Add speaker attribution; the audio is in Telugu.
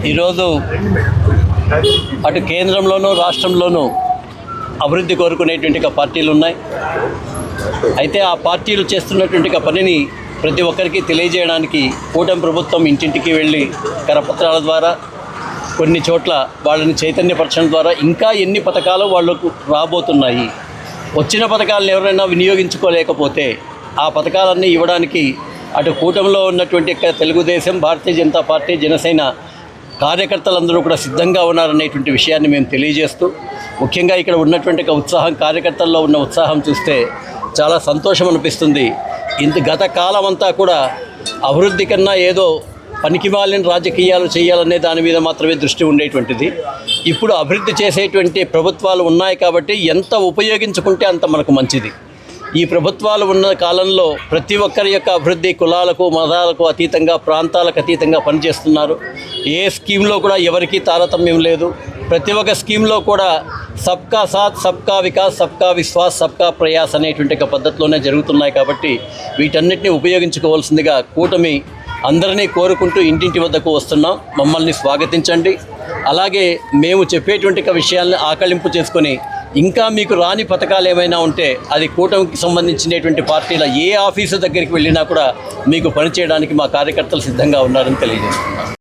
Speaker 1: ఈరోజు అటు కేంద్రంలోనూ రాష్ట్రంలోనూ అభివృద్ధి కోరుకునేటువంటి పార్టీలు ఉన్నాయి. అయితే ఆ పార్టీలు చేస్తున్నటువంటి పనిని ప్రతి ఒక్కరికి తెలియజేయడానికి కూటమి ప్రభుత్వం ఇంటింటికి వెళ్ళి కరపత్రాల ద్వారా కొన్ని చోట్ల వాళ్ళని చైతన్యపరచడం ద్వారా ఇంకా ఎన్ని పథకాలు వాళ్ళకు రాబోతున్నాయి, వచ్చిన పథకాలను ఎవరైనా వినియోగించుకోలేకపోతే ఆ పథకాలన్నీ ఇవ్వడానికి అటు కూటమిలో ఉన్నటువంటి తెలుగుదేశం, భారతీయ జనతా పార్టీ, జనసేన కార్యకర్తలందరూ కూడా సిద్ధంగా ఉన్నారనేటువంటి విషయాన్ని మేము తెలియజేస్తూ, ముఖ్యంగా ఇక్కడ ఉన్నటువంటి ఉత్సాహం, కార్యకర్తల్లో ఉన్న ఉత్సాహం చూస్తే చాలా సంతోషం అనిపిస్తుంది. గత కాలం అంతా కూడా అభివృద్ధి కన్నా ఏదో పనికిమాలిన రాజకీయాలు చేయాలనే దాని మీద మాత్రమే దృష్టి ఉండేటువంటిది. ఇప్పుడు అభివృద్ధి చేసేటువంటి ప్రభుత్వాలు ఉన్నాయి కాబట్టి ఎంత ఉపయోగించుకుంటే అంత మనకు మంచిది. ఈ ప్రభుత్వాలు ఉన్న కాలంలో ప్రతి ఒక్కరి యొక్క అభివృద్ధి కులాలకు, మతాలకు అతీతంగా, ప్రాంతాలకు అతీతంగా పనిచేస్తున్నారు. ఏ స్కీమ్లో కూడా ఎవరికీ తారతమ్యం లేదు. ప్రతి ఒక్క స్కీమ్లో కూడా సబ్కా సాత్, సబ్కా వికాస్, సబ్కా విశ్వాస్, సబ్కా ప్రయాస్ అనేటువంటి పద్ధతిలోనే జరుగుతున్నాయి. కాబట్టి వీటన్నిటిని ఉపయోగించుకోవాల్సిందిగా కూటమి అందరినీ కోరుకుంటూ ఇంటింటి వద్దకు వస్తున్నాం. మమ్మల్ని స్వాగతించండి. అలాగే మేము చెప్పేటువంటి విషయాలను ఆకళింపు చేసుకొని ఇంకా మీకు రాని పథకాలు ఏమైనా ఉంటే అది కూటమికి సంబంధించినటువంటి పార్టీల ఏ ఆఫీసు దగ్గరికి వెళ్ళినా కూడా మీకు పనిచేయడానికి మా కార్యకర్తలు సిద్ధంగా ఉన్నారని తెలియజేస్తున్నాం.